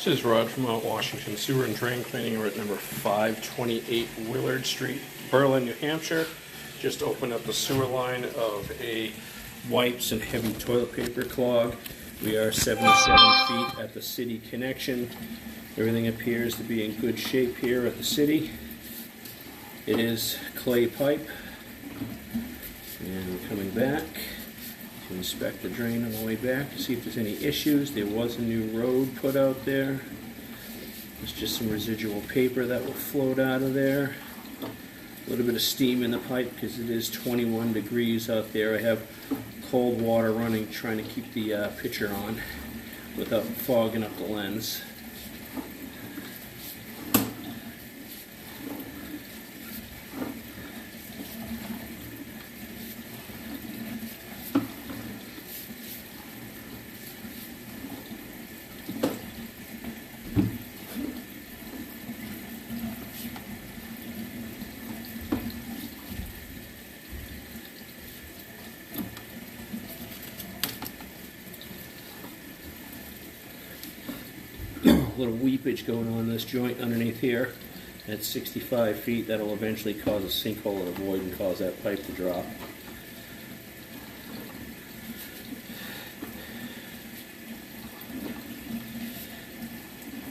This is Rod from Mount Washington Sewer and Drain Cleaning. We're at number 528 Willard Street, Berlin, New Hampshire. Just opened up the sewer line of a wipes and heavy toilet paper clog. We are 77 feet at the city connection. Everything appears to be in good shape here at the city. It is clay pipe. And we're coming back to inspect the drain on the way back to see if there's any issues. There was a new road put out there. There's just some residual paper that will float out of there. A little bit of steam in the pipe because it is 21 degrees out there. I have cold water running, trying to keep the pitcher on without fogging up the lens. Little weepage going on in this joint underneath here. At 65 feet, that'll eventually cause a sinkhole in a void and cause that pipe to drop.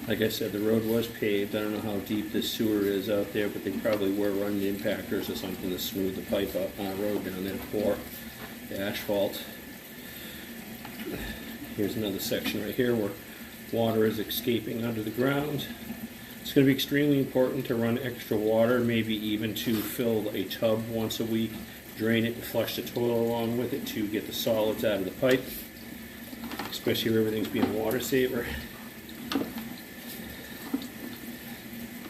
Like I said, the road was paved. I don't know how deep this sewer is out there, but they probably were running impactors or something to smooth the pipe up on a road down there to pour the asphalt. Here's another section right here where water is escaping under the ground. It's going to be extremely important to run extra water, maybe even to fill a tub once a week, drain it and flush the toilet along with it to get the solids out of the pipe, especially if everything's being water saver.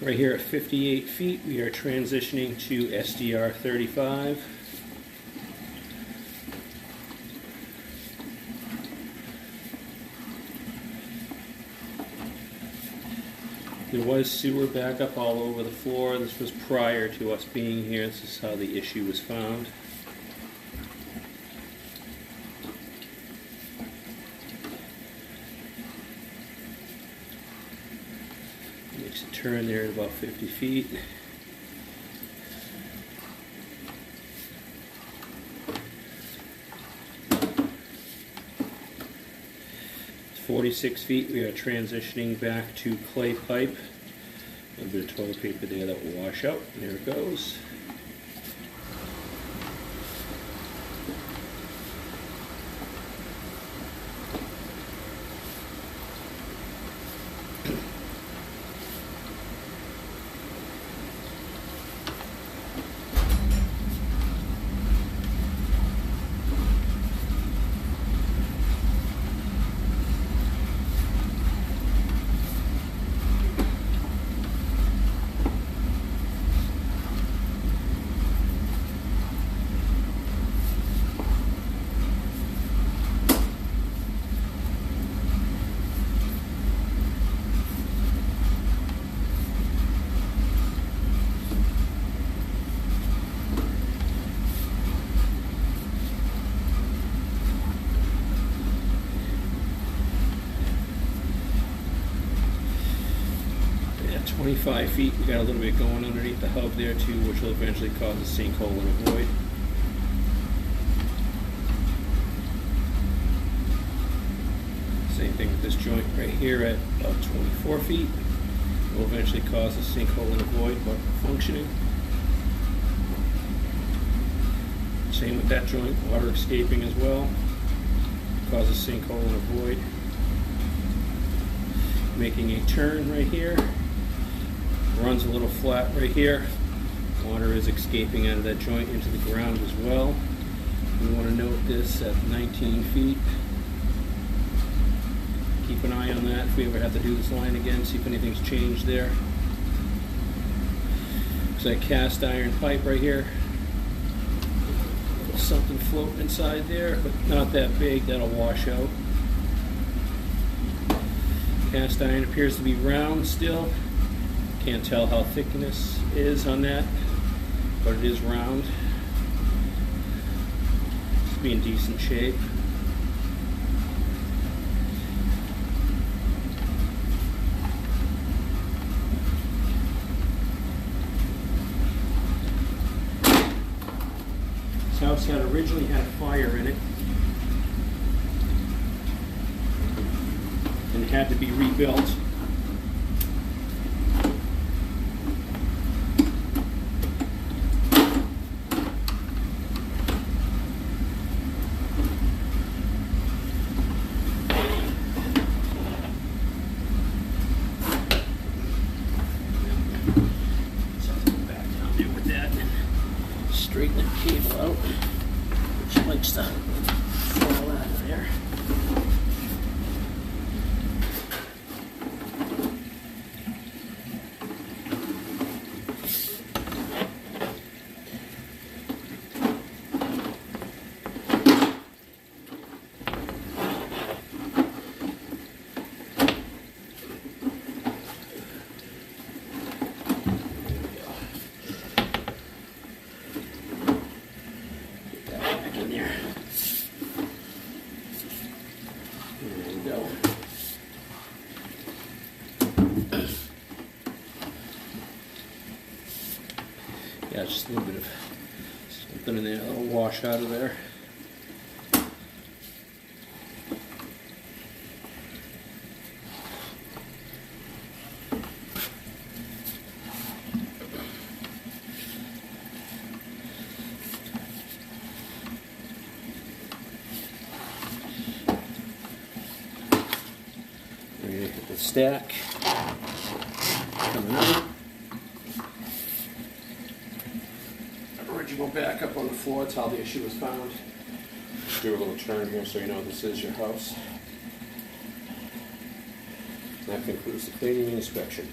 Right here at 58 feet, we are transitioning to SDR 35. There was sewer backup all over the floor. This was prior to us being here. This is how the issue was found. Makes a turn there at about 50 feet. It's 46 feet. We are transitioning back to clay pipe. A little bit of toilet paper there that will wash out. There it goes. At 25 feet, we got a little bit going underneath the hub there too, which will eventually cause a sinkhole and a void. Same thing with this joint right here at about 24 feet. It will eventually cause a sinkhole and a void, but functioning. Same with that joint, water escaping as well. Cause a sinkhole and a void. Making a turn right here. Runs a little flat right here. Water is escaping out of that joint into the ground as well. We want to note this at 19 feet. Keep an eye on that if we ever have to do this line again, see if anything's changed there. Looks like cast iron pipe right here. Something floating inside there, but not that big. That'll wash out. Cast iron appears to be round still. Can't tell how thickness is on that, but it is round. It's be in decent shape. house had originally had fire in it and had to be rebuilt. Straighten that cable out, which likes to fall out of there. Yeah, just a little bit of something in there, a little wash out of there. We're going to get the stack coming out. Original backup on the floor, that's how the issue was found. Do a little turn here so you know this is your house. That concludes the cleaning and inspection.